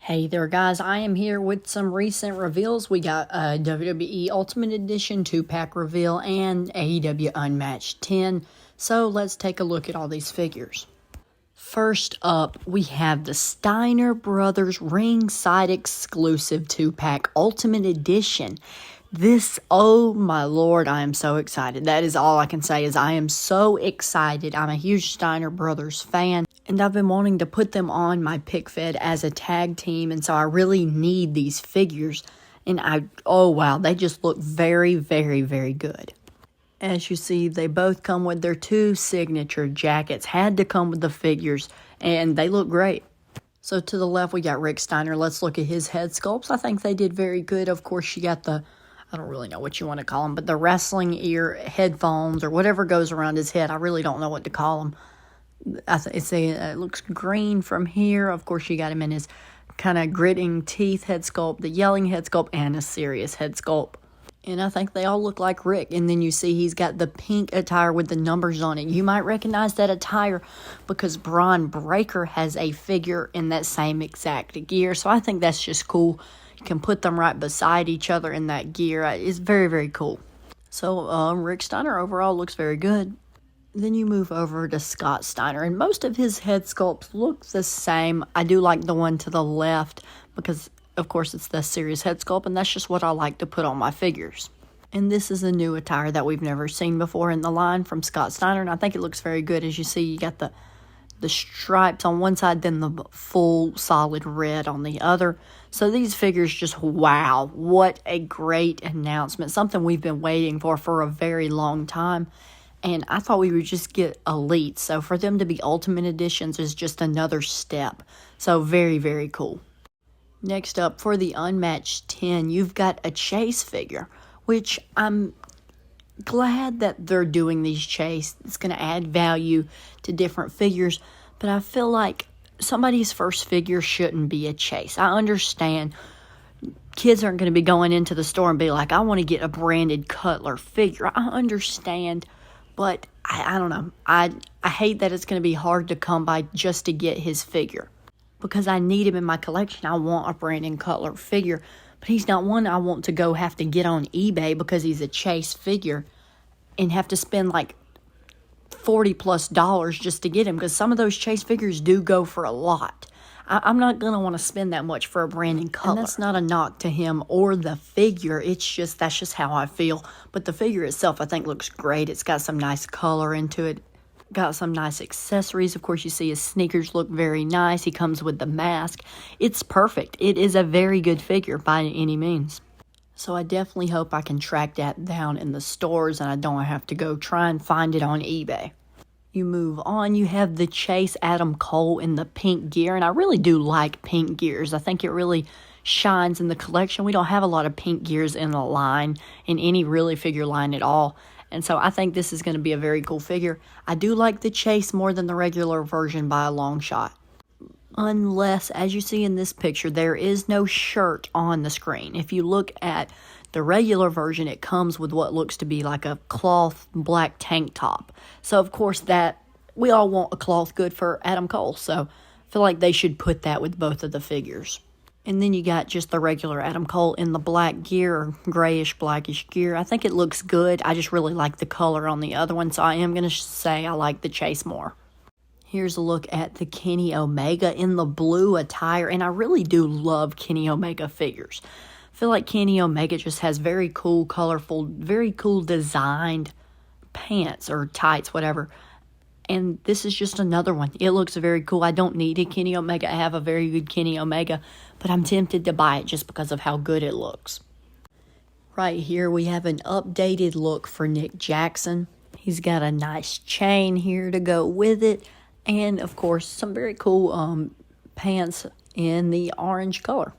Hey there, guys. I am here with some recent reveals. We got a WWE Ultimate Edition 2-pack reveal and AEW Unmatched 10. So let's take a look at all these figures. First up, we have the Steiner Brothers ringside exclusive 2-pack Ultimate Edition. This, oh my lord, I am so excited. That is all I can say is I am so excited. I'm a huge Steiner Brothers fan. And I've been wanting to put them on my pick fed as a tag team. And so I really need these figures. And oh wow, they just look very, very, very good. As you see, they both come with their 2 signature jackets. Had to come with the figures. And they look great. So to the left, we got Rick Steiner. Let's look at his head sculpts. I think they did very good. Of course, you got the, I don't really know what you want to call them, but the wrestling ear headphones or whatever goes around his head. I really don't know what to call them. It looks green from here. Of course, you got him in his kind of gritting teeth head sculpt, the yelling head sculpt, and a serious head sculpt. And I think they all look like Rick. And then you see he's got the pink attire with the numbers on it. You might recognize that attire because Braun Breaker has a figure in that same exact gear. So I think that's just cool. You can put them right beside each other in that gear. It's very, very cool. So Rick Steiner overall looks very good. Then you move over to Scott Steiner, and most of his head sculpts look the same. I do like the one to the left because, of course, it's the serious head sculpt, and that's just what I like to put on my figures. And this is a new attire that we've never seen before in the line from Scott Steiner, and I think it looks very good. As you see, you got the stripes on one side, then the full solid red on the other. So these figures just, wow, what a great announcement. Something we've been waiting for a very long time. And I thought we would just get Elite. So for them to be Ultimate Editions is just another step. So very, very cool. Next up, for the Unmatched 10, you've got a Chase figure, which I'm glad that they're doing these Chase. It's going to add value to different figures. But I feel like somebody's first figure shouldn't be a Chase. I understand kids aren't going to be going into the store and be like, I want to get a branded Cutler figure. I understand. But I don't know. I hate that it's going to be hard to come by just to get his figure. Because I need him in my collection. I want a Brandon Cutler figure. But he's not one I want to go have to get on eBay because he's a Chase figure. And have to spend like $40+ just to get him. Because some of those Chase figures do go for a lot. I'm not going to want to spend that much for a Brandon Cutler. And that's not a knock to him or the figure. It's just, that's just how I feel. But the figure itself, I think, looks great. It's got some nice color into it. Got some nice accessories. Of course, you see his sneakers look very nice. He comes with the mask. It's perfect. It is a very good figure by any means. So I definitely hope I can track that down in the stores and I don't have to go try and find it on eBay. You move on, you have the Chase Adam Cole in the pink gear, and I really do like pink gears. I think it really shines in the collection. We don't have a lot of pink gears in the line, in any really figure line at all, and so I think this is going to be a very cool figure. I do like the Chase more than the regular version by a long shot. Unless, as you see in this picture, there is no shirt on the screen. If you look at the regular version, it comes with what looks to be like a cloth black tank top. So, of course, that we all want a cloth good for Adam Cole. So, I feel like they should put that with both of the figures. And then you got just the regular Adam Cole in the black gear, or grayish, blackish gear. I think it looks good. I just really like the color on the other one. So, I am going to say I like the Chase more. Here's a look at the Kenny Omega in the blue attire. And I really do love Kenny Omega figures. I feel like Kenny Omega just has very cool, colorful, very cool designed pants or tights, whatever. And this is just another one. It looks very cool. I don't need a Kenny Omega. I have a very good Kenny Omega, but I'm tempted to buy it just because of how good it looks. Right here we have an updated look for Nick Jackson. He's got a nice chain here to go with it. And, of course, some very cool pants in the orange color.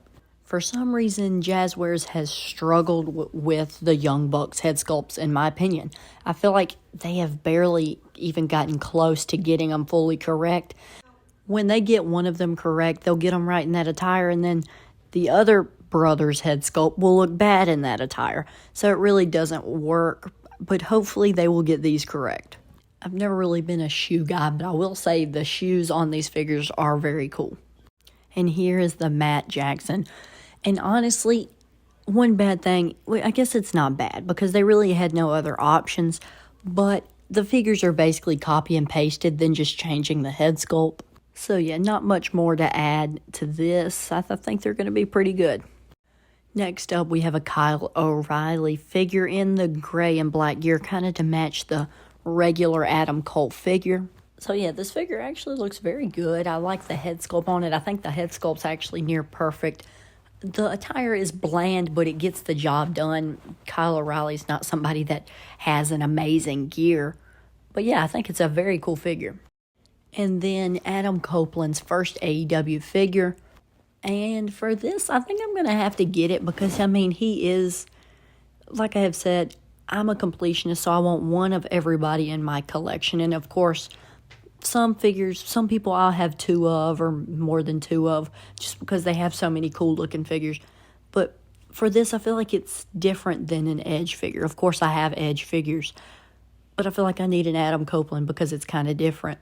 For some reason, Jazzwares has struggled with the Young Bucks head sculpts, in my opinion. I feel like they have barely even gotten close to getting them fully correct. When they get one of them correct, they'll get them right in that attire, and then the other brother's head sculpt will look bad in that attire. So it really doesn't work, but hopefully they will get these correct. I've never really been a shoe guy, but I will say the shoes on these figures are very cool. And here is the Matt Jackson. And honestly, one bad thing, well, I guess it's not bad because they really had no other options, but the figures are basically copy and pasted, then just changing the head sculpt. So yeah, not much more to add to this. I think they're going to be pretty good. Next up, we have a Kyle O'Reilly figure in the gray and black gear, kind of to match the regular Adam Cole figure. So yeah, this figure actually looks very good. I like the head sculpt on it. I think the head sculpt's actually near perfect. The attire is bland, but it gets the job done. Kyle O'Reilly's not somebody that has an amazing gear. But yeah, I think it's a very cool figure. And then Adam Copeland's first AEW figure. And for this, I think I'm going to have to get it because, I mean, he is, like I have said, I'm a completionist, so I want one of everybody in my collection. And of course, some figures, some people I'll have two of or more than two of just because they have so many cool looking figures. But for this, I feel like it's different than an Edge figure. Of course, I have Edge figures, but I feel like I need an Adam Copeland because it's kind of different.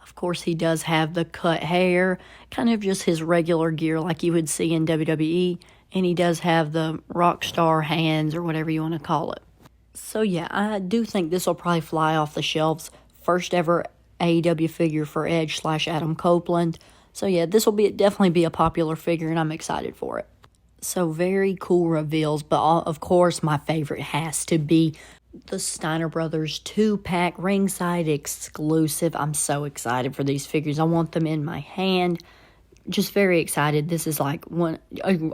Of course, he does have the cut hair, kind of just his regular gear like you would see in WWE, and he does have the rock star hands or whatever you want to call it. So yeah, I do think this will probably fly off the shelves. First ever AEW figure for Edge / Adam Copeland. So yeah, this will definitely be a popular figure, and I'm excited for it. So very cool reveals, but of course my favorite has to be the Steiner Brothers 2-pack ringside exclusive. I'm so excited for these figures. I want them in my hand. Just very excited. This is like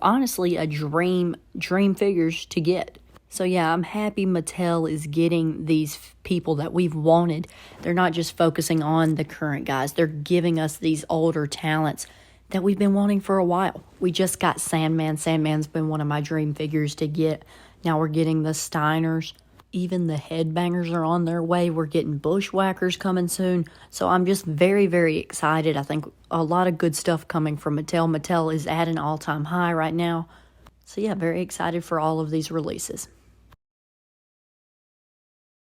honestly a dream figures to get. So yeah, I'm happy Mattel is getting these people that we've wanted. They're not just focusing on the current guys. They're giving us these older talents that we've been wanting for a while. We just got Sandman. Sandman's been one of my dream figures to get. Now we're getting the Steiners. Even the Headbangers are on their way. We're getting Bushwhackers coming soon. So I'm just very, very excited. I think a lot of good stuff coming from Mattel. Mattel is at an all-time high right now. So yeah, very excited for all of these releases.